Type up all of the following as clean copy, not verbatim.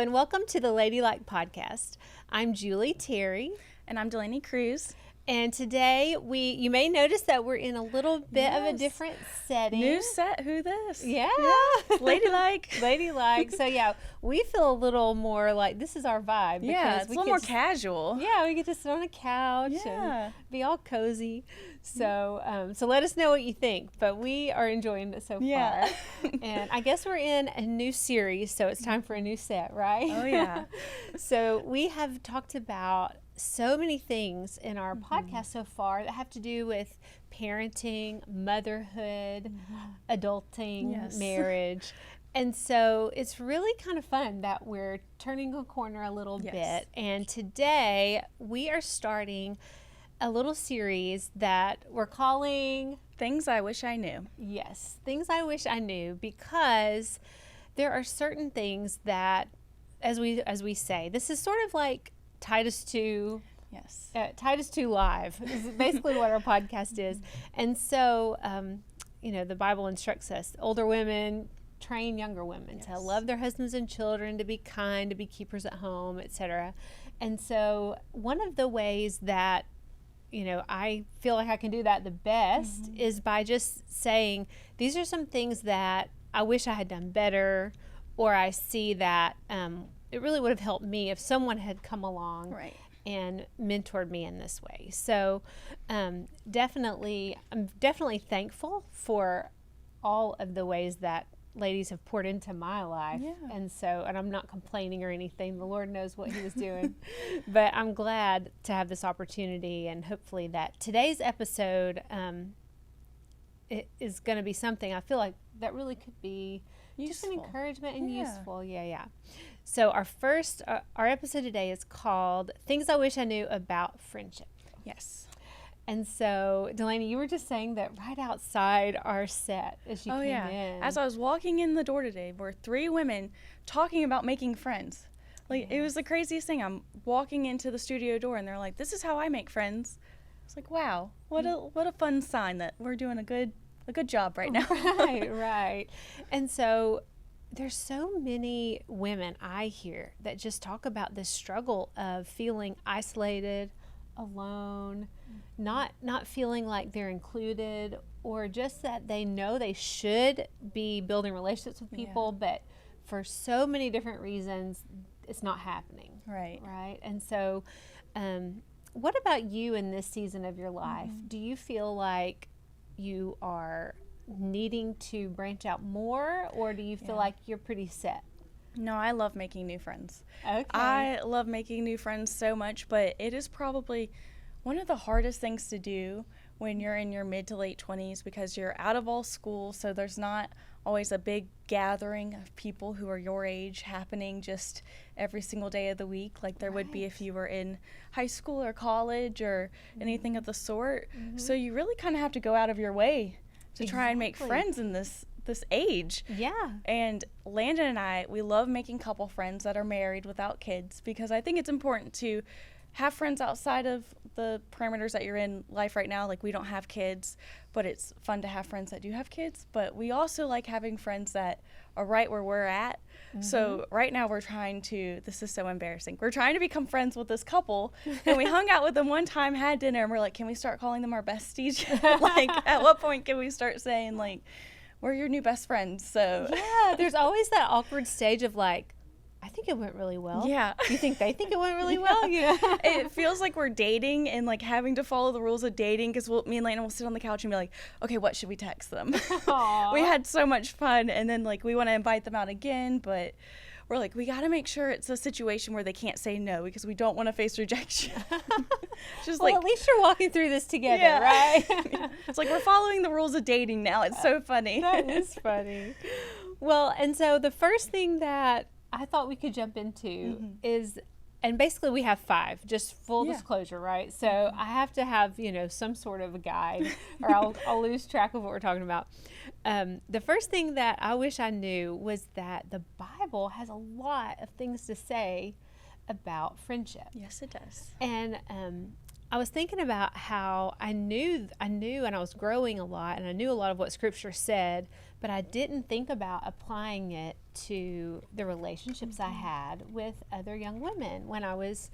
and welcome to the Ladylike podcast. I'm Julie Terry. And I'm Delaney Cruz. And today you may notice that we're in a little bit of a different setting. New set, who this? Yeah. Ladylike. Ladylike. So yeah, we feel a little more like this is our vibe. Yeah, it's a little more casual. Yeah, we get to sit on a couch and be all cozy. So so let us know what you think. But we are enjoying it so far. And I guess we're in a new series, so it's time for a new set, right? Oh yeah. So we have talked about so many things in our podcast so far that have to do with parenting, motherhood, adulting, marriage. And so it's really kind of fun that we're turning a corner a little bit. And today we are starting a little series that we're calling Things I Wish I Knew. Yes, Things I Wish I Knew, because there are certain things that, as we say, this is sort of like Titus 2. Yes. Titus 2 Live is basically what our podcast is. And so, the Bible instructs us, older women train younger women to love their husbands and children, to be kind, to be keepers at home, etc. And so one of the ways that, I feel like I can do that the best is by just saying, these are some things that I wish I had done better, or I see that it really would have helped me if someone had come along and mentored me in this way. So I'm definitely thankful for all of the ways that ladies have poured into my life. And I'm not complaining or anything. The Lord knows what he was doing. But I'm glad to have this opportunity, and hopefully that today's episode it is going to be something I feel like that really could be just an encouragement and useful. So our episode today is called Things I Wish I Knew About Friendship. Yes. And so, Delaney, you were just saying that right outside our set as you came in. As I was walking in the door today, were 3 women talking about making friends. It was the craziest thing. I'm walking into the studio door and they're like, "This is how I make friends." It's like, wow, what a fun sign that we're doing a good job right now. Right. And so there's so many women I hear that just talk about this struggle of feeling isolated, alone, not feeling like they're included, or just that they know they should be building relationships with people, but for so many different reasons, it's not happening. Right. And so, what about you in this season of your life? Do you feel like you are needing to branch out more, or do you feel like you're pretty set? No, I love making new friends. Okay. I love making new friends so much, but it is probably one of the hardest things to do when you're in your mid to late 20s, because you're out of all school, so there's not always a big gathering of people who are your age happening just every single day of the week like there would be if you were in high school or college or anything of the sort. So you really kind of have to go out of your way to try and make friends in this age. And Landon and I, we love making couple friends that are married without kids, because I think it's important to have friends outside of the parameters that you're in life right now. Like, we don't have kids, but it's fun to have friends that do have kids. But we also like having friends that are right where we're at. So right now we're trying to, this is so embarrassing, we're trying to become friends with this couple. And we hung out with them one time, had dinner, and we're like, can we start calling them our besties? Like, at what point can we start saying, like, we're your new best friends? So there's always that awkward stage of like, I think it went really well. You think they think it went really well? It feels like we're dating and like having to follow the rules of dating, because me and Lana will sit on the couch and be like, okay, what should we text them? We had so much fun, and then like we want to invite them out again, but we're like, we got to make sure it's a situation where they can't say no, because we don't want to face rejection. Just well, at least you're walking through this together, right? It's like we're following the rules of dating now. It's so funny. That is funny. Well, and so the first thing that I thought we could jump into is, and basically we have 5, just full disclosure, right? So I have to have, some sort of a guide, or I'll lose track of what we're talking about. The first thing that I wish I knew was that the Bible has a lot of things to say about friendship. Yes, it does. And I was thinking about how I knew and I was growing a lot and I knew a lot of what scripture said, but I didn't think about applying it to the relationships I had with other young women when I was,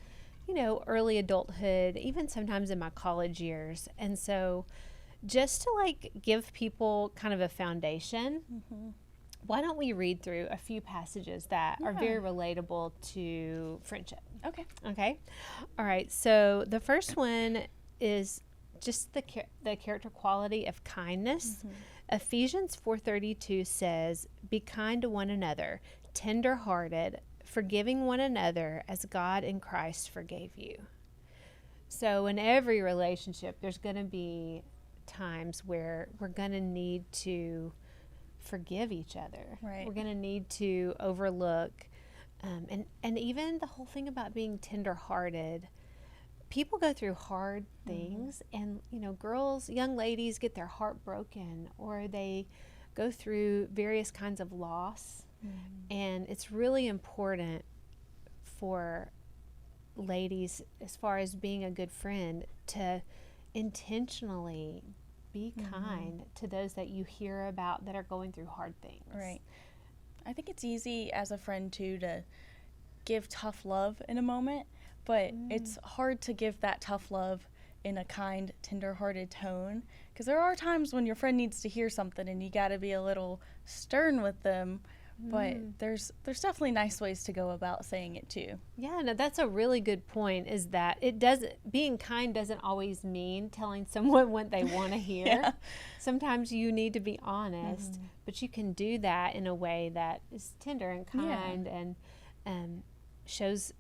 early adulthood, even sometimes in my college years. And so just to like give people kind of a foundation, why don't we read through a few passages that are very relatable to friendship? Okay. All right. So the first one is just the character quality of kindness. Ephesians 4:32 says, "Be kind to one another, tender-hearted, forgiving one another as God in Christ forgave you." So in every relationship, there's going to be times where we're going to need to forgive each other. Right. We're going to need to overlook. And even the whole thing about being tender-hearted, people go through hard things, and girls, young ladies get their heart broken, or they go through various kinds of loss, and it's really important for ladies, as far as being a good friend, to intentionally be kind to those that you hear about that are going through hard things. Right. I think it's easy as a friend too to give tough love in a moment, but it's hard to give that tough love in a kind, tender-hearted tone, because there are times when your friend needs to hear something and you got to be a little stern with them. But there's definitely nice ways to go about saying it too. Yeah, no, that's a really good point, is that being kind doesn't always mean telling someone what they want to hear. Sometimes you need to be honest, but you can do that in a way that is tender and kind and shows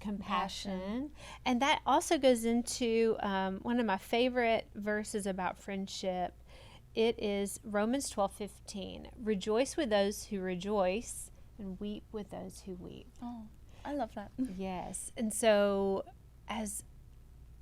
compassion. And that also goes into one of my favorite verses about friendship. It is Romans 12:15. "Rejoice with those who rejoice and weep with those who weep." Oh, I love that. Yes. And so, as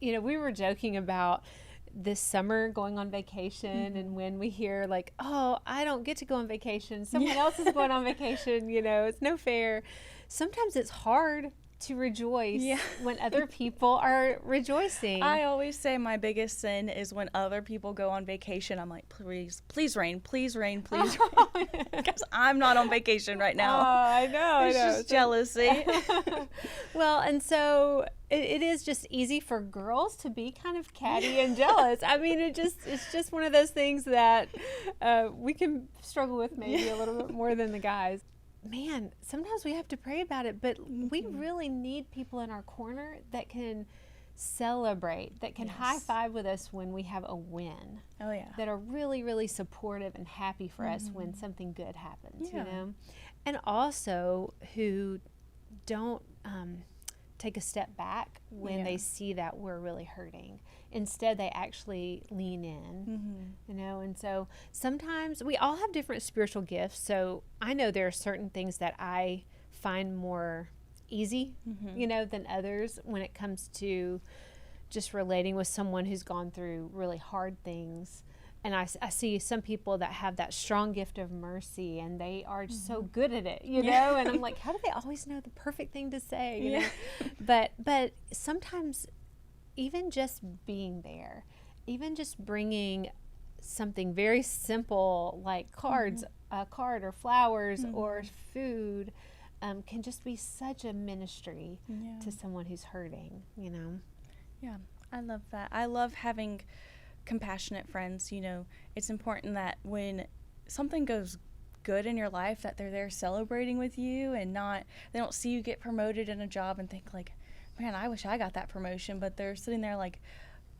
we were joking about this summer going on vacation, and when we hear like, "Oh, I don't get to go on vacation, someone else is going on vacation," it's no fair. Sometimes it's hard to rejoice when other people are rejoicing. I always say my biggest sin is when other people go on vacation. I'm like, please rain, please rain, please rain. Because I'm not on vacation right now. Oh, I know. It's just jealousy. Well, and so it is just easy for girls to be kind of catty and jealous. I mean, it's just one of those things that we can struggle with maybe a little bit more than the guys. Man, sometimes we have to pray about it, but we really need people in our corner that can celebrate, that can high five with us when we have a win. Oh, yeah. That are really, really supportive and happy for us when something good happens, And also who don't take a step back when they see that we're really hurting. Instead, they actually lean in, and so sometimes we all have different spiritual gifts. So I know there are certain things that I find more easy, than others when it comes to just relating with someone who's gone through really hard things. And I see some people that have that strong gift of mercy, and they are just so good at it, and I'm like, how do they always know the perfect thing to say, you know? But sometimes even just being there, even just bringing something very simple like cards, a card or flowers or food, can just be such a ministry to someone who's hurting, Yeah, I love that. I love having compassionate friends. It's important that when something goes good in your life, that they're there celebrating with you, and they don't see you get promoted in a job and think like, man, I wish I got that promotion, but they're sitting there like,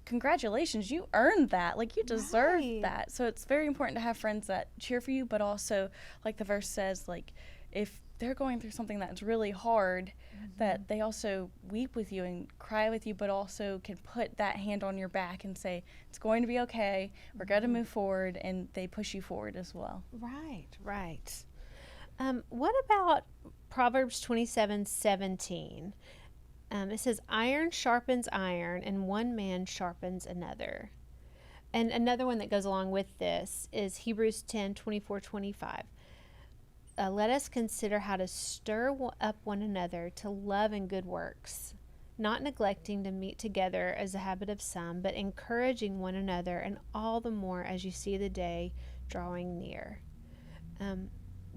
congratulations, you earned that, like you deserve that. So it's very important to have friends that cheer for you, but also, like the verse says, like if they're going through something that's really hard, that they also weep with you and cry with you, but also can put that hand on your back and say, it's going to be okay, we're going to move forward, and they push you forward as well. Right. What about Proverbs 27:17? It says, "Iron sharpens iron, and one man sharpens another." And another one that goes along with this is Hebrews 10:24-25. "Let us consider how to stir up one another to love and good works, not neglecting to meet together as a habit of some, but encouraging one another, and all the more as you see the day drawing near.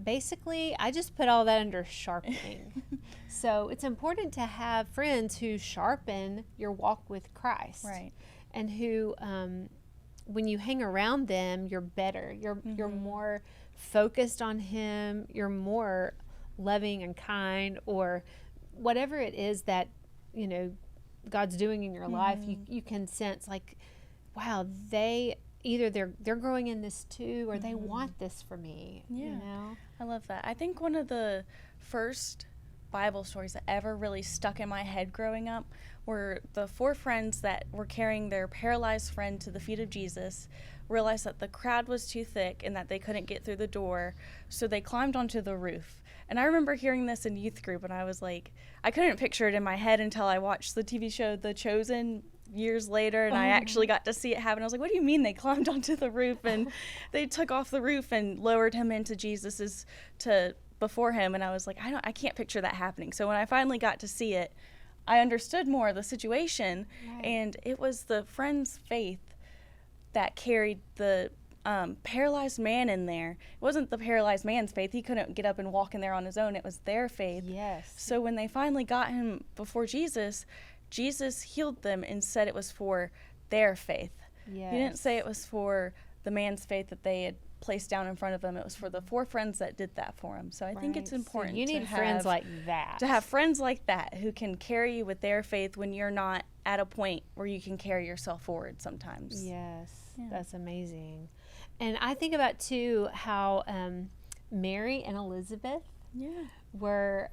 Basically, I just put all that under sharpening. So it's important to have friends who sharpen your walk with Christ. Right. And who, when you hang around them, you're better. You're more focused on Him. You're more loving and kind, or whatever it is that, you know, God's doing in your life. You can sense like, wow, they're growing in this too, or they want this for me. Yeah. You know? I love that. I think one of the first Bible stories that ever really stuck in my head growing up were the 4 friends that were carrying their paralyzed friend to the feet of Jesus, realized that the crowd was too thick and that they couldn't get through the door, so they climbed onto the roof. And I remember hearing this in youth group, and I was like, I couldn't picture it in my head until I watched the TV show The Chosen years later, and I actually got to see it happen. I was like, what do you mean they climbed onto the roof? And they took off the roof and lowered him into before him, and I was like, I can't picture that happening. So when I finally got to see it, I understood more of the situation. Right. And it was the friend's faith that carried the paralyzed man in there. It wasn't the paralyzed man's faith. He couldn't get up and walk in there on his own. It was their faith. Yes. So when they finally got him before Jesus, Jesus healed them and said it was for their faith. Yes. He didn't say it was for the man's faith that they had placed down in front of him. It was for the 4 friends that did that for him. So I think it's important. So you need friends like that. To have friends like that who can carry you with their faith when you're not at a point where you can carry yourself forward sometimes. Yes, that's amazing. And I think about too how Mary and Elizabeth were,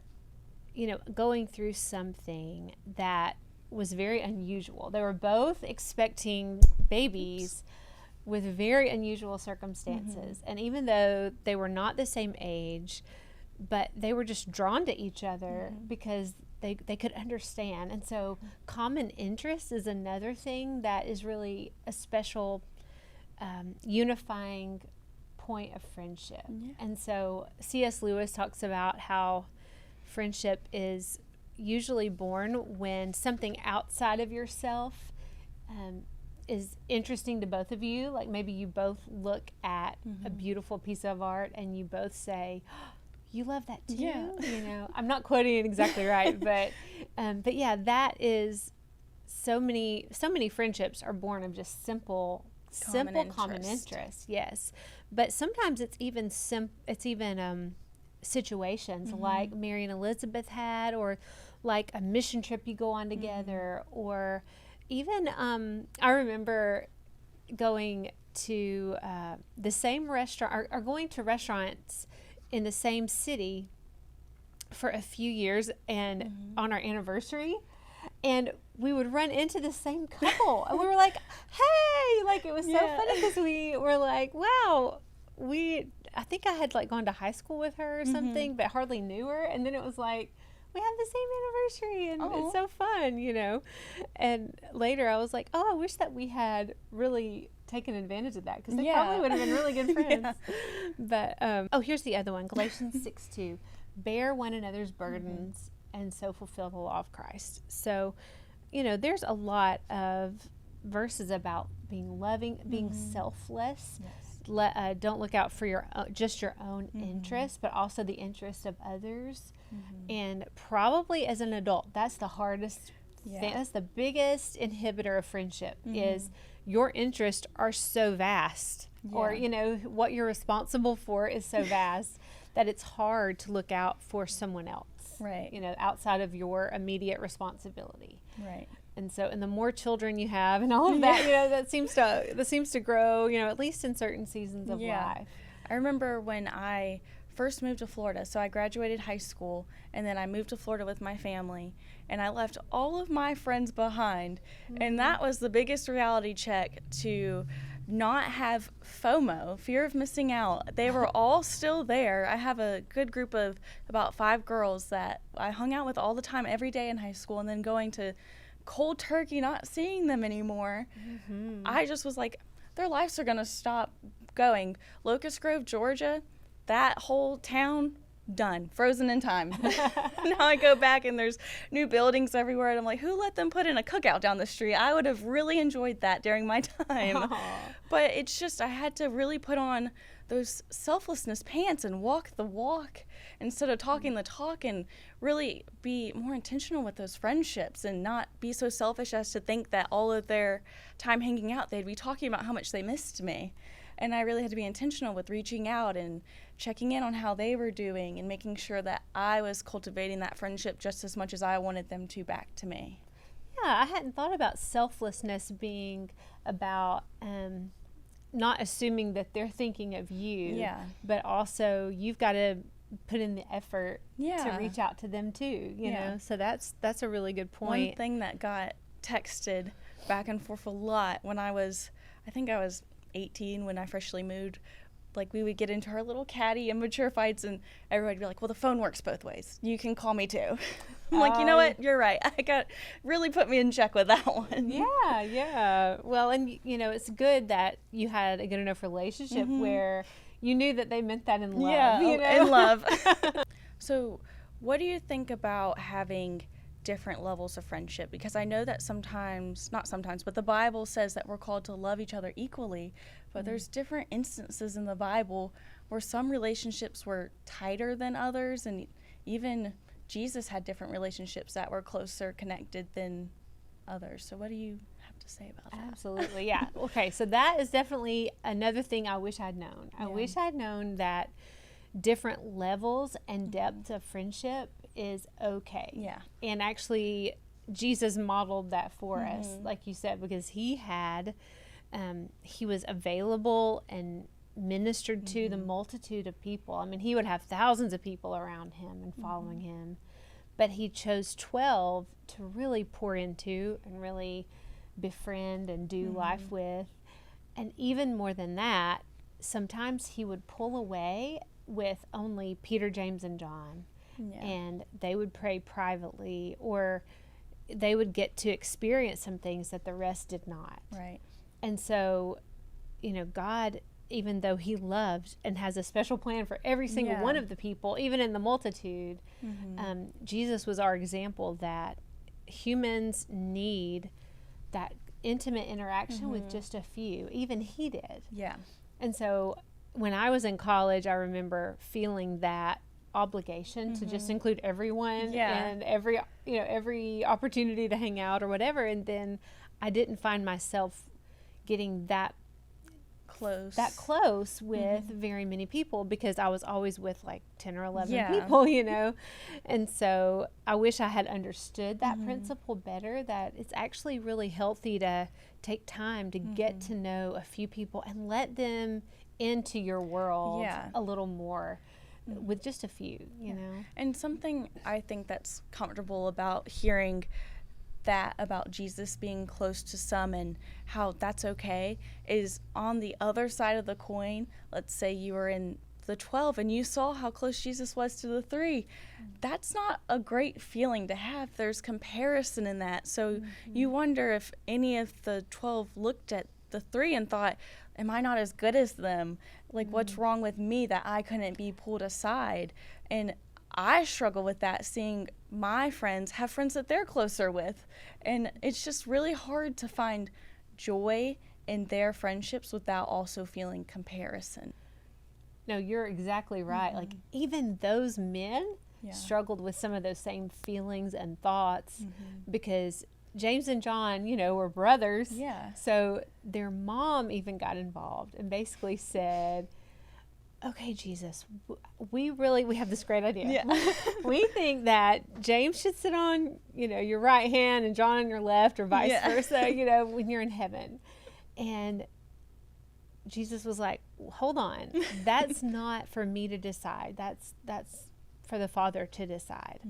going through something that was very unusual. They were both expecting babies with very unusual circumstances. And even though they were not the same age, but they were just drawn to each other because they could understand. And so common interest is another thing that is really a special unifying point of friendship. And so C.S. Lewis talks about how friendship is usually born when something outside of yourself is interesting to both of you. Like maybe you both look at a beautiful piece of art and you both say, oh, you love that too. Yeah. I'm not quoting it exactly right, but yeah, that is so many friendships are born of just simple common interest. Yes, but sometimes it's even situations like Mary and Elizabeth had, or like a mission trip you go on together, or even I remember going to the same restaurant or going to restaurants in the same city for a few years, and on our anniversary, and we would run into the same couple, and we were like, hey, like it was so funny because we were like, wow, I think I had like gone to high school with her or something, but hardly knew her, and then it was like, we have the same anniversary, and it's so fun, And later I was like, oh, I wish that we had really taken advantage of that, because they probably would have been really good friends. But here's the other one, Galatians 6:2, bear one another's burdens and so fulfill the law of Christ. So, there's a lot of verses about being loving, being selfless. Yes. Don't look out for just your own interest, but also the interest of others. And probably as an adult, that's the hardest thing. That's the biggest inhibitor of friendship, is your interests are so vast, or what you're responsible for is so vast that it's hard to look out for someone else, right? Outside of your immediate responsibility, right? And so, and the more children you have, and all of that, that seems to grow, at least in certain seasons of life. I remember when I first moved to Florida. So I graduated high school, and then I moved to Florida with my family, and I left all of my friends behind. And that was the biggest reality check, to not have FOMO, fear of missing out. They were all still there. I have a good group of about 5 girls that I hung out with all the time, every day in high school, and then going to cold turkey, not seeing them anymore. I just was like, their lives are going to stop going. Locust Grove, Georgia, that whole town done, frozen in time. Now I go back and there's new buildings everywhere, and I'm like, who let them put in a cookout down the street? I would have really enjoyed that during my time. Aww. But it's just, I had to really put on those selflessness pants and walk the walk instead of talking the talk, and really be more intentional with those friendships and not be so selfish as to think that all of their time hanging out, they'd be talking about how much they missed me. And I really had to be intentional with reaching out and checking in on how they were doing and making sure that I was cultivating that friendship just as much as I wanted them to back to me. Yeah, I hadn't thought about selflessness being about not assuming that they're thinking of you, but also you've got to put in the effort to reach out to them too, you know? So that's a really good point. One thing that got texted back and forth a lot when I think I was 18 when I freshly moved, like we would get into our little catty immature fights and everybody would be like, well, the phone works both ways. You can call me too. I'm like, you know what? You're right. Really put me in check with that one. Yeah. Well, and you know, it's good that you had a good enough relationship where you knew that they meant that in love. Yeah, you know? in love. So what do you think about having different levels of friendship? Because I know that but the Bible says that we're called to love each other equally, but there's different instances in the Bible where some relationships were tighter than others, and even Jesus had different relationships that were closer connected than others. So what do you have to say about that? Absolutely, yeah. Okay, so that is definitely another thing I wish I'd known. I wish I'd known that different levels and depth of friendship is okay. Yeah. And actually, Jesus modeled that for us, like you said, because he was available and ministered to the multitude of people. I mean, he would have thousands of people around him and following him, but he chose 12 to really pour into and really befriend and do life with. And even more than that, sometimes he would pull away with only Peter, James, and John. Yeah. And they would pray privately, or they would get to experience some things that the rest did not. Right. And so, you know, God, even though he loves and has a special plan for every single one of the people, even in the multitude, Jesus was our example that humans need that intimate interaction with just a few. Even he did. Yeah. And so when I was in college, I remember feeling that obligation to just include everyone and every opportunity to hang out or whatever, and then I didn't find myself getting that close with very many people, because I was always with like 10 or 11 people, you know. And so I wish I had understood that principle better, that it's actually really healthy to take time to get to know a few people and let them into your world a little more with just a few, you know. And something I think that's comfortable about hearing that about Jesus being close to some and how that's okay is on the other side of the coin. Let's say you were in the 12 and you saw how close Jesus was to the 3. That's not a great feeling to have. There's comparison in that. So you wonder if any of the 12 looked at the 3 and thought, am I not as good as them? Like, what's wrong with me that I couldn't be pulled aside? And I struggle with that, seeing my friends have friends that they're closer with. And it's just really hard to find joy in their friendships without also feeling comparison. No, you're exactly right. Like, even those men struggled with some of those same feelings and thoughts, because James and John, you know, were brothers. Yeah. So their mom even got involved and basically said, okay, Jesus, we have this great idea. Yeah. We think that James should sit on, you know, your right hand and John on your left, or vice versa, you know, when you're in heaven. And Jesus was like, hold on, that's not for me to decide. That's for the Father to decide.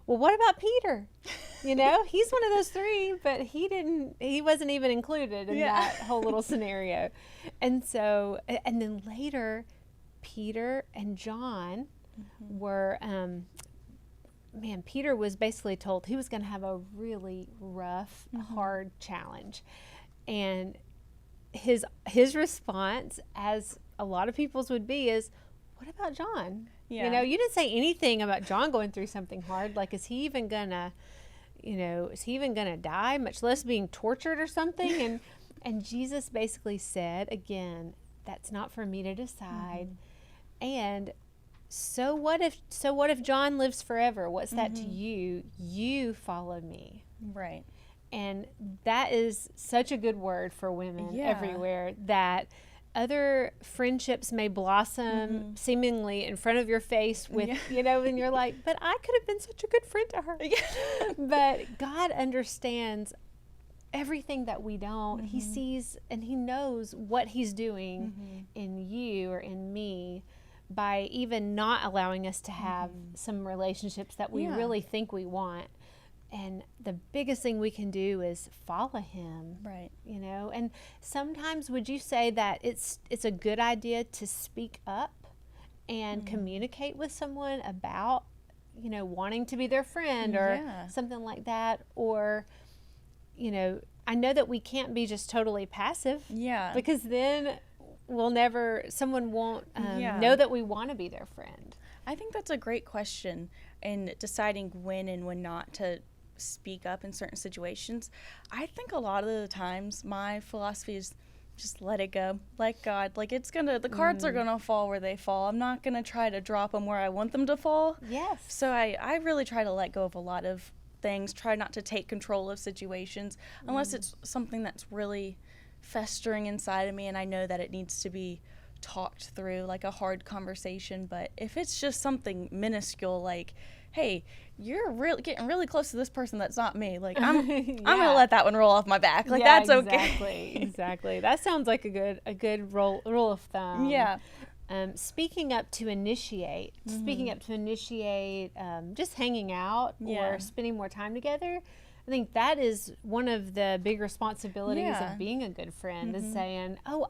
Well, what about Peter? You know, he's one of those 3, but he wasn't even included in that whole little scenario. And so, and then later, Peter and John were, Peter was basically told he was going to have a really rough, hard challenge. And his response, as a lot of people's would be, is, what about John? Yeah. You know, you didn't say anything about John going through something hard. Like, is he even gonna die, much less being tortured or something? And Jesus basically said, again, that's not for me to decide. And so what if John lives forever? What's that to you? You follow me. Right. And that is such a good word for women everywhere, that other friendships may blossom seemingly in front of your face with, you know, and you're like, but I could have been such a good friend to her. But God understands everything that we don't. He sees and he knows what he's doing in you or in me by even not allowing us to have some relationships that we really think we want. And the biggest thing we can do is follow him. Right. You know, and sometimes would you say that it's a good idea to speak up and communicate with someone about, you know, wanting to be their friend or something like that? Or, you know, I know that we can't be just totally passive. Yeah. Because then someone won't know that we want to be their friend. I think that's a great question in deciding when and when not to speak up in certain situations. I think a lot of the times my philosophy is just let it go, let God, like the cards are gonna fall where they fall. I'm not gonna try to drop them where I want them to fall. Yes. So I really try to let go of a lot of things, try not to take control of situations unless it's something that's really festering inside of me and I know that it needs to be talked through, like a hard conversation. But if it's just something minuscule, like, hey, you're really getting really close to this person that's not me, like I'm gonna let that one roll off my back, like that's okay. Exactly. That sounds like a good rule of thumb. Yeah. Speaking up to initiate, just hanging out or spending more time together. I think that is one of the big responsibilities of being a good friend, is saying, oh,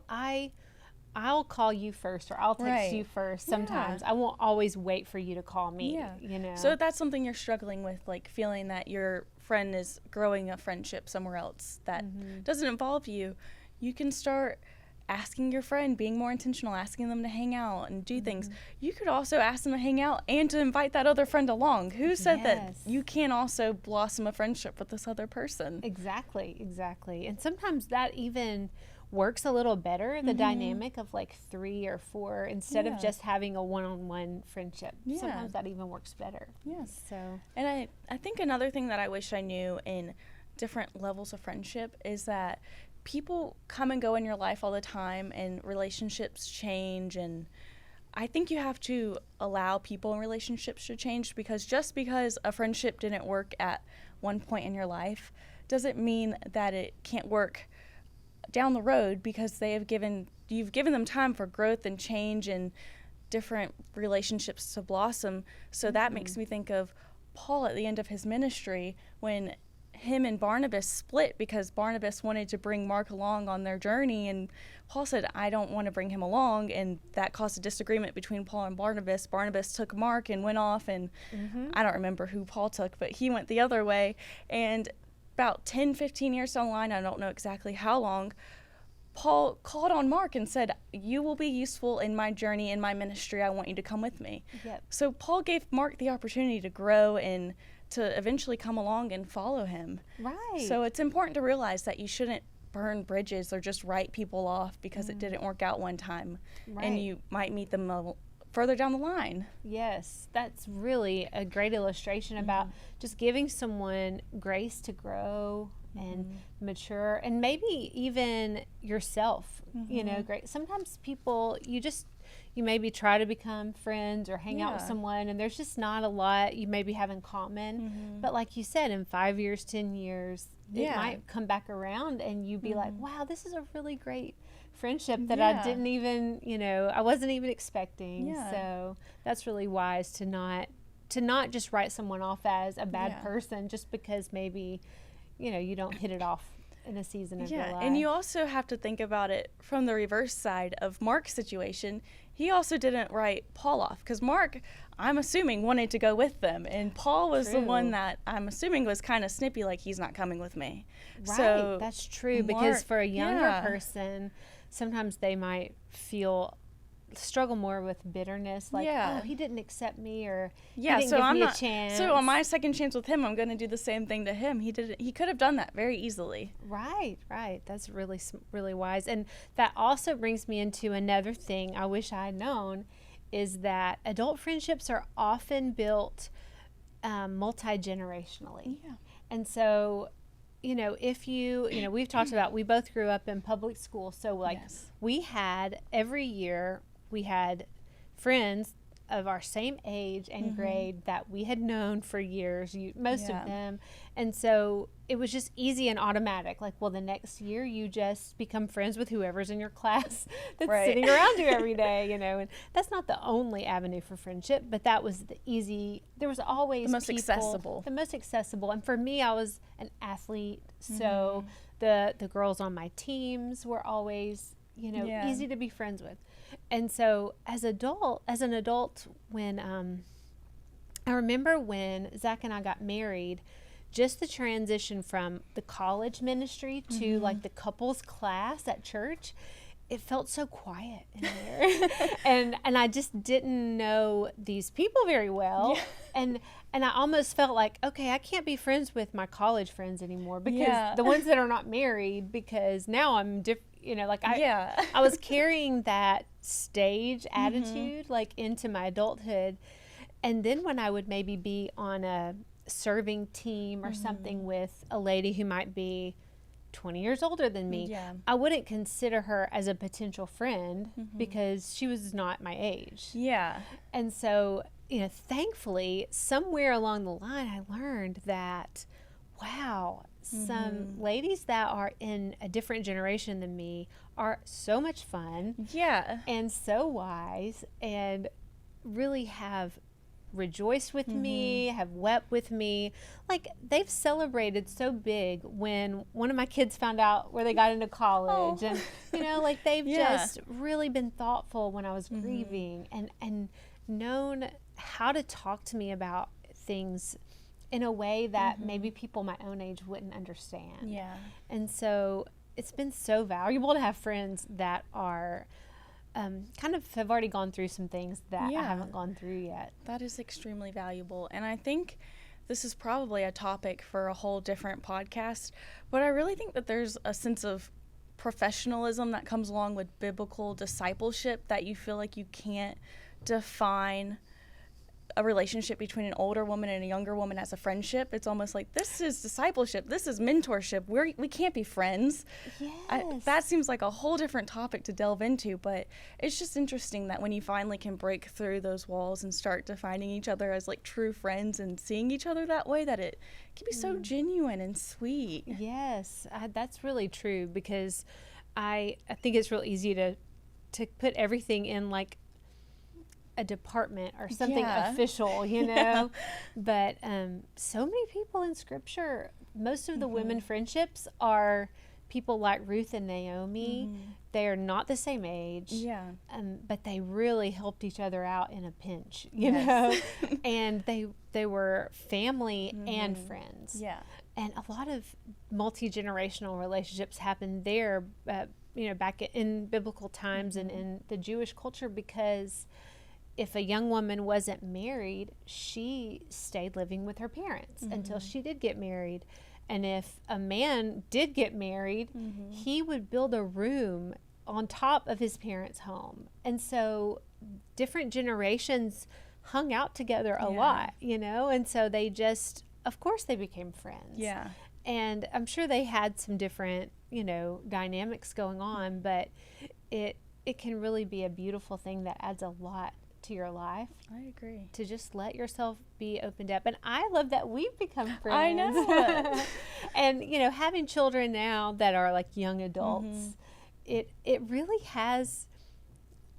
I'll call you first, or I'll text you first sometimes. I won't always wait for you to call me, you know. So if that's something you're struggling with, like feeling that your friend is growing a friendship somewhere else that doesn't involve you, you can start asking your friend, being more intentional, asking them to hang out and do things. You could also ask them to hang out and to invite that other friend along. Who said that you can't also blossom a friendship with this other person? Exactly. And sometimes that even works a little better, the dynamic of like 3 or 4 instead of just having a one-on-one friendship. Sometimes that even works better. So, and I think another thing that I wish I knew in different levels of friendship is that people come and go in your life all the time and relationships change, and I think you have to allow people and relationships to change, because just because a friendship didn't work at one point in your life doesn't mean that it can't work down the road, because you've given them time for growth and change and different relationships to blossom. So that makes me think of Paul at the end of his ministry, when him and Barnabas split because Barnabas wanted to bring Mark along on their journey, and Paul said, I don't want to bring him along, and that caused a disagreement between Paul and Barnabas. Barnabas took Mark and went off, and I don't remember who Paul took, but he went the other way. And about 10-15 years down the line, I don't know exactly how long, Paul called on Mark and said, you will be useful in my journey, in my ministry. I want you to come with me. So Paul gave Mark the opportunity to grow and to eventually come along and follow him. So it's important to realize that you shouldn't burn bridges or just write people off because it didn't work out one time. And you might meet them further down the line. Yes, that's really a great illustration about just giving someone grace to grow and mature, and maybe even yourself, you know, great. Sometimes people, you maybe try to become friends or hang out with someone, and there's just not a lot you maybe have in common. But like you said, in 5 years, 10 years, it might come back around and you be like, wow, this is a really great friendship that I didn't even, I wasn't even expecting. So that's really wise to not just write someone off as a bad person just because maybe, you don't hit it off in a season of your life. And you also have to think about it from the reverse side of Mark's situation. He also didn't write Paul off, because Mark, I'm assuming, wanted to go with them, and Paul was the one that I'm assuming was kind of snippy, like, he's not coming with me. Right, so that's true, because for a younger person, sometimes they might feel struggle more with bitterness, like, Yeah. oh, he didn't accept me, or Yeah, he didn't so give I'm me not. a chance. So on my second chance with him, I'm going to do the same thing to him. He did. He could have done that very easily. Right. That's really, really wise. And that also brings me into another thing I wish I had known, is that adult friendships are often built multi-generationally. Yeah. And so, if we've talked about, we both grew up in public school. So like Yes. we had every year, we had friends of our same age and grade that we had known for years, most Yeah. of them. And so it was just easy and automatic. Like, well, the next year you just become friends with whoever's in your class that's Right. sitting around you every day, and that's not the only avenue for friendship, but that was the easy, there was always The most people, accessible. the most accessible. And for me, I was an athlete. So the girls on my teams were always, Yeah. easy to be friends with. And so as an adult, when I remember when Zach and I got married, just the transition from the college ministry to like the couples class at church, it felt so quiet in there. and I just didn't know these people very well. Yeah. And I almost felt like, okay, I can't be friends with my college friends anymore, because Yeah. the ones that are not married, because now I'm different. Yeah. I was carrying that stage attitude like into my adulthood. And then when I would maybe be on a serving team or something with a lady who might be 20 years older than me, Yeah. I wouldn't consider her as a potential friend because she was not my age. Yeah. And so, thankfully, somewhere along the line, I learned that, wow, some ladies that are in a different generation than me are so much fun Yeah. and so wise, and really have rejoiced with me, have wept with me. Like, they've celebrated so big when one of my kids found out where they got into college. And, like, they've Yeah. just really been thoughtful when I was grieving, and known how to talk to me about things in a way that maybe people my own age wouldn't understand. Yeah. And so it's been so valuable to have friends that are kind of have already gone through some things that I Yeah. haven't gone through yet. That is extremely valuable. And I think this is probably a topic for a whole different podcast, but I really think that there's a sense of professionalism that comes along with biblical discipleship, that you feel like you can't define a relationship between an older woman and a younger woman as a friendship. It's almost like, this is discipleship, this is mentorship, we can't be friends. Yes. That seems like a whole different topic to delve into, but it's just interesting that when you finally can break through those walls and start defining each other as like true friends and seeing each other that way, that it can be so genuine and sweet. Yes, that's really true, because I think it's real easy to put everything in like a department or something Yeah. official, Yeah. But so many people in Scripture, most of the women friendships are people like Ruth and Naomi. They are not the same age, Yeah. but they really helped each other out in a pinch, Yes. and they were family and friends. Yeah. And a lot of multi-generational relationships happened there, back in biblical times and in the Jewish culture, because if a young woman wasn't married, she stayed living with her parents until she did get married. And if a man did get married, he would build a room on top of his parents' home. And so different generations hung out together a lot, and so they just, of course, they became friends. Yeah. And I'm sure they had some different, dynamics going on, but it can really be a beautiful thing that adds a lot to your life, I agree. to just let yourself be opened up. And I love that we've become friends. I know. And having children now that are like young adults, it really has,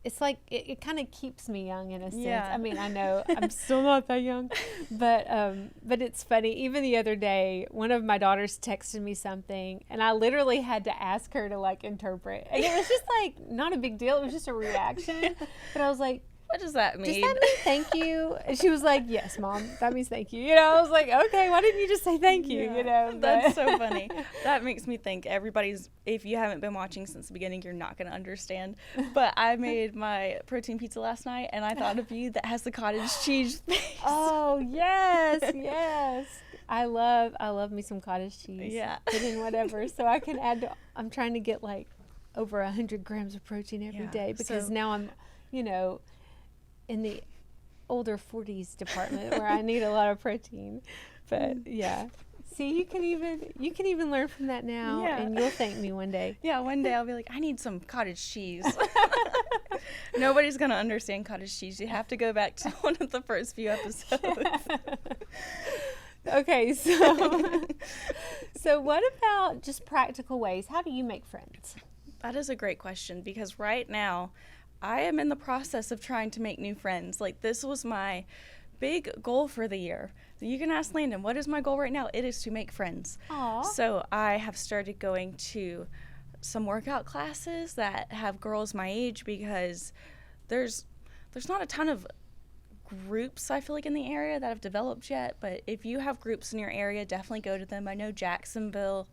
it's like it kind of keeps me young in a sense. Yeah. I mean, I know I'm still not that young, but it's funny. Even the other day, one of my daughters texted me something, and I literally had to ask her to like interpret. And it was just like not a big deal. It was just a reaction. But I was like, what does that mean? Does that mean thank you? And she was like, yes, Mom, that means thank you. You know, I was like, okay, why didn't you just say thank you? Yeah, You know, that's so funny. That makes me think if you haven't been watching since the beginning, you're not going to understand. But I made my protein pizza last night, and I thought of you that has the cottage cheese face. Oh, yes, yes. I love me some cottage cheese. Yeah. Put in whatever. So I can I'm trying to get like over 100 grams of protein every day because now I'm, you know, in the older 40s department where I need a lot of protein. But yeah. See, you can even learn from that now, and you'll thank me one day. Yeah, one day I'll be like, I need some cottage cheese. Nobody's going to understand cottage cheese. You have to go back to one of the first few episodes. Okay, so what about just practical ways? How do you make friends? That is a great question because right now I am in the process of trying to make new friends. Like, this was my big goal for the year. You can ask Landon, what is my goal right now? It is to make friends. Aww. So I have started going to some workout classes that have girls my age because there's not a ton of groups, I feel like, in the area that have developed yet, but if you have groups in your area, definitely go to them. I know Jacksonville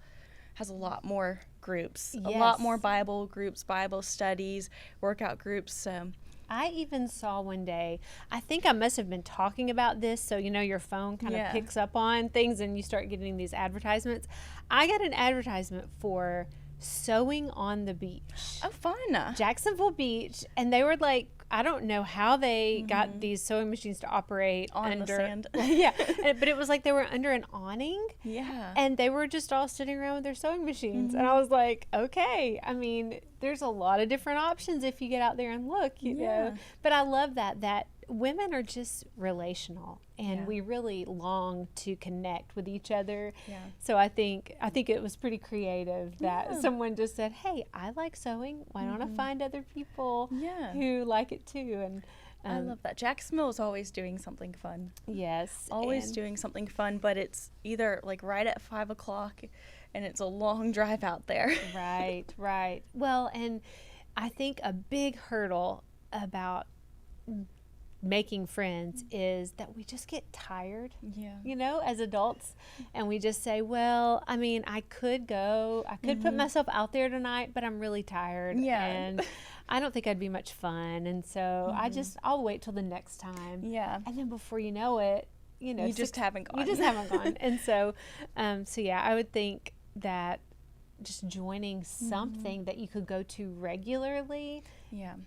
has a lot more groups, a lot more Bible groups, Bible studies, workout groups. So I even saw one day, I think I must have been talking about this, so you know your phone kind of picks up on things and you start getting these advertisements. I got an advertisement for sewing on the beach. Oh, fun. Jacksonville Beach, and they were like, I don't know how they got these sewing machines to operate on the sand. Yeah, but it was like they were under an awning. Yeah. And they were just all sitting around with their sewing machines. And I was like, okay. I mean, there's a lot of different options if you get out there and look, you know. But I love that women are just relational, and we really long to connect with each other. Yeah. So I think it was pretty creative that someone just said, hey, I like sewing. Why don't I find other people who like it too? And I love that. Jacksonville is always doing something fun. Yes. Always doing something fun, but it's either like right at 5 o'clock and it's a long drive out there. Right. Well, and I think a big hurdle about making friends is that we just get tired, you know, as adults, and we just say, well, I mean, I could put myself out there tonight, but I'm really tired, and I don't think I'd be much fun, and so I'll wait till the next time, and then before you know it, you know, you just haven't gone. And so I would think that just joining something that you could go to regularly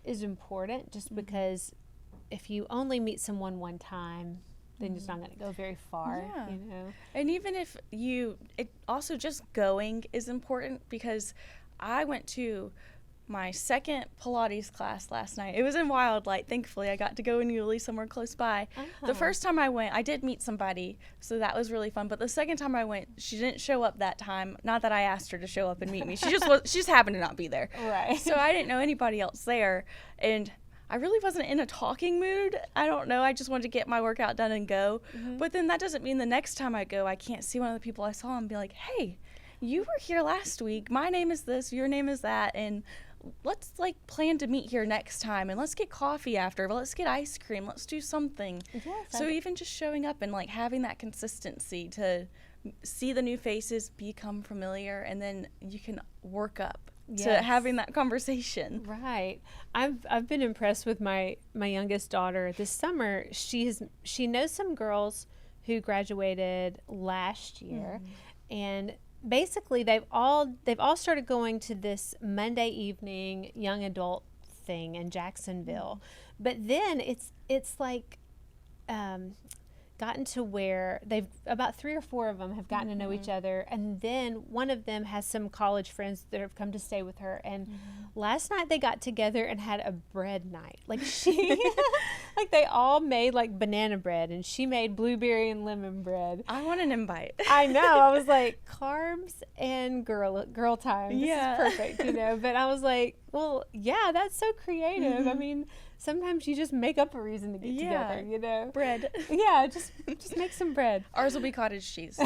is important, just because if you only meet someone one time, then it's not going to go very far, you know. And even if it also just going is important, because I went to my second Pilates class last night. It was in Wildlight. Thankfully, I got to go in Yulee, somewhere close by. The first time I went, I did meet somebody, so that was really fun. But the second time I went, she didn't show up that time. Not that I asked her to show up and meet me. She just happened to not be there. Right. So I didn't know anybody else there, and I really wasn't in a talking mood. I don't know. I just wanted to get my workout done and go. But then that doesn't mean the next time I go, I can't see one of the people I saw and be like, hey, you were here last week. My name is this. Your name is that. And let's plan to meet here next time. And let's get coffee after. Let's get ice cream. Let's do something. Yes, so even just showing up and having that consistency to see the new faces, become familiar, and then you can work up to having that conversation. Right. I've been impressed with my youngest daughter this summer. She knows some girls who graduated last year, and basically they've all started going to this Monday evening young adult thing in Jacksonville. But then it's like gotten to where about 3 or 4 of them have gotten to know each other, and then one of them has some college friends that have come to stay with her, and last night they got together and had a bread night. They all made banana bread, and she made blueberry and lemon bread. I want an invite. I know. I was like, carbs and girl time. This is perfect, you know. But I was like, well, yeah, that's so creative. I mean, sometimes you just make up a reason to get together, you know? Bread. Yeah, just make some bread. Ours will be cottage cheese.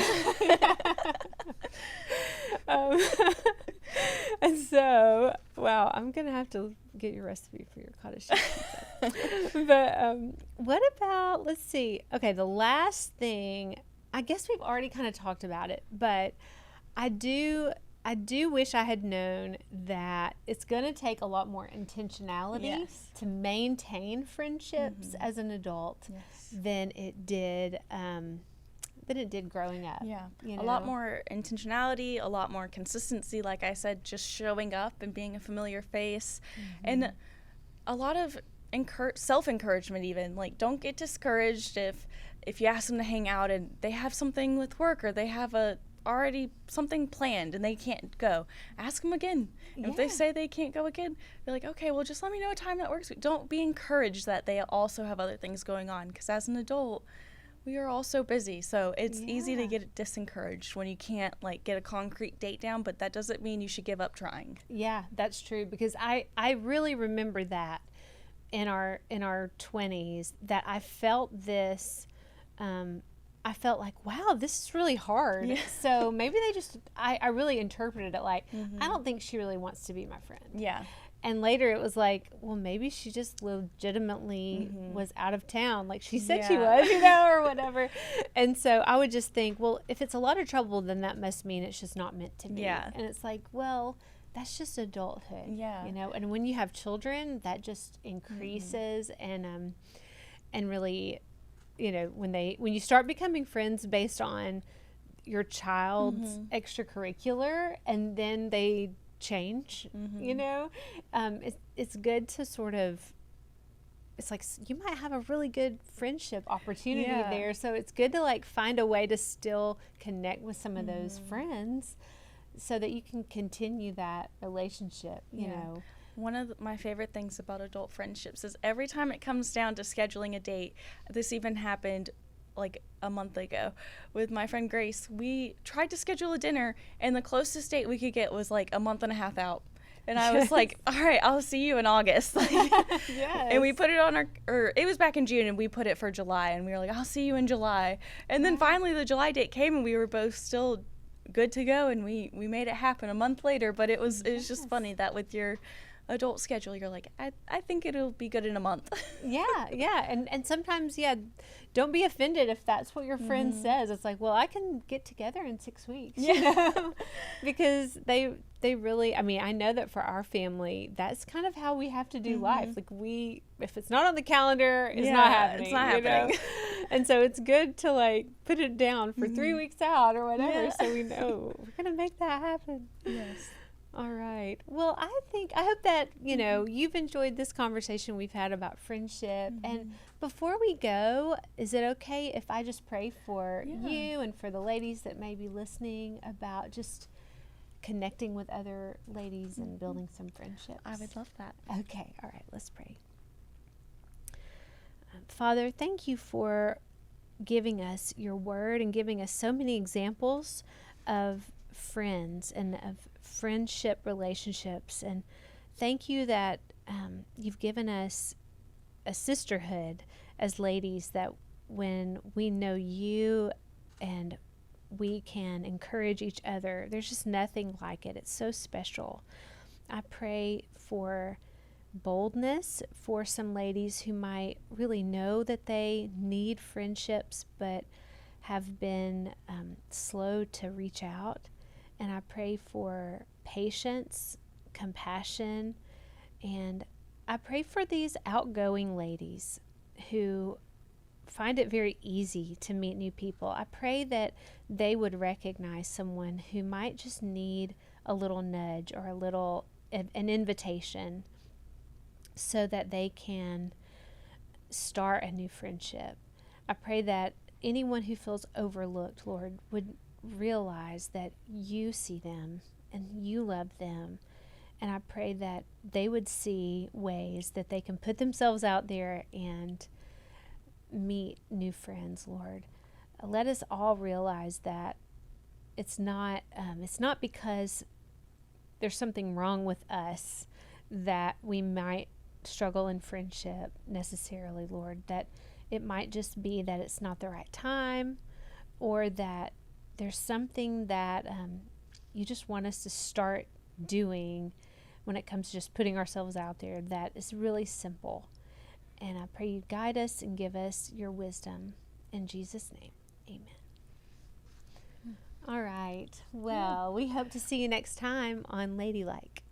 And so, wow, I'm going to have to get your recipe for your cottage cheese pizza. But what about, let's see. Okay, the last thing, I guess we've already kind of talked about it, but I do wish I had known that it's going to take a lot more intentionality to maintain friendships as an adult than it did growing up. Yeah, you a know? lot more intentionality, a lot more consistency. Like I said, just showing up and being a familiar face, and a lot of self-encouragement. Even like, don't get discouraged if you ask them to hang out and they have something with work or they have already something planned and they can't go. Ask them again. And if they say they can't go again, be like, okay, well, just let me know a time that works. Don't be encouraged that they also have other things going on, because as an adult, we are all so busy. So it's easy to get discouraged when you can't like get a concrete date down, but that doesn't mean you should give up trying. Yeah, that's true, because I really remember that in our 20s, that I felt this I felt like, wow, this is really hard. Yeah. So maybe I really interpreted it like, I don't think she really wants to be my friend. Yeah. And later it was like, well, maybe she just legitimately was out of town, like she said she was, you know, or whatever. And so I would just think, well, if it's a lot of trouble, then that must mean it's just not meant to be. Yeah. And it's like, well, that's just adulthood. Yeah. You know, and when you have children, that just increases and really, you know, when you start becoming friends based on your child's extracurricular, and then they change, you know, it's good to sort of, it's like you might have a really good friendship opportunity there. So it's good to like find a way to still connect with some of those friends so that you can continue that relationship, you know. One of my favorite things about adult friendships is every time it comes down to scheduling a date, this even happened like a month ago with my friend Grace. We tried to schedule a dinner, and the closest date we could get was like a month and a half out. And I was like, all right, I'll see you in August. And we put it on it was back in June, and we put it for July, and we were like, I'll see you in July. And then finally the July date came, and we were both still good to go, and we made it happen a month later. But it was just funny that with your adult schedule, you're like, I think it'll be good in a month. And sometimes don't be offended if that's what your friend says. It's like, well, I can get together in 6 weeks, you know? Because they really, I mean, I know that for our family, that's kind of how we have to do life. Like if it's not on the calendar, it's not happening. It's not happening. Know? And so it's good to like put it down for 3 weeks out or whatever, so we know we're gonna make that happen. Yes. All right. Well, I hope that, you know, you've enjoyed this conversation we've had about friendship. And before we go, is it okay if I just pray for you and for the ladies that may be listening about just connecting with other ladies and building some friendships? I would love that. Okay. All right. Let's pray. Father, thank you for giving us your word and giving us so many examples of friends and of friendship relationships, and thank you that you've given us a sisterhood as ladies, that when we know you and we can encourage each other, there's just nothing like it. It's so special. I pray for boldness for some ladies who might really know that they need friendships but have been slow to reach out. And I pray for patience, compassion, and I pray for these outgoing ladies who find it very easy to meet new people. I pray that they would recognize someone who might just need a little nudge or an invitation so that they can start a new friendship. I pray that anyone who feels overlooked, Lord, would realize that you see them and you love them. And I pray that they would see ways that they can put themselves out there and meet new friends, Lord. Let us all realize that it's not because there's something wrong with us that we might struggle in friendship necessarily, Lord, that it might just be that it's not the right time, or that there's something that you just want us to start doing when it comes to just putting ourselves out there that is really simple. And I pray you guide us and give us your wisdom. In Jesus' name, amen. All right. Well, we hope to see you next time on Ladylike.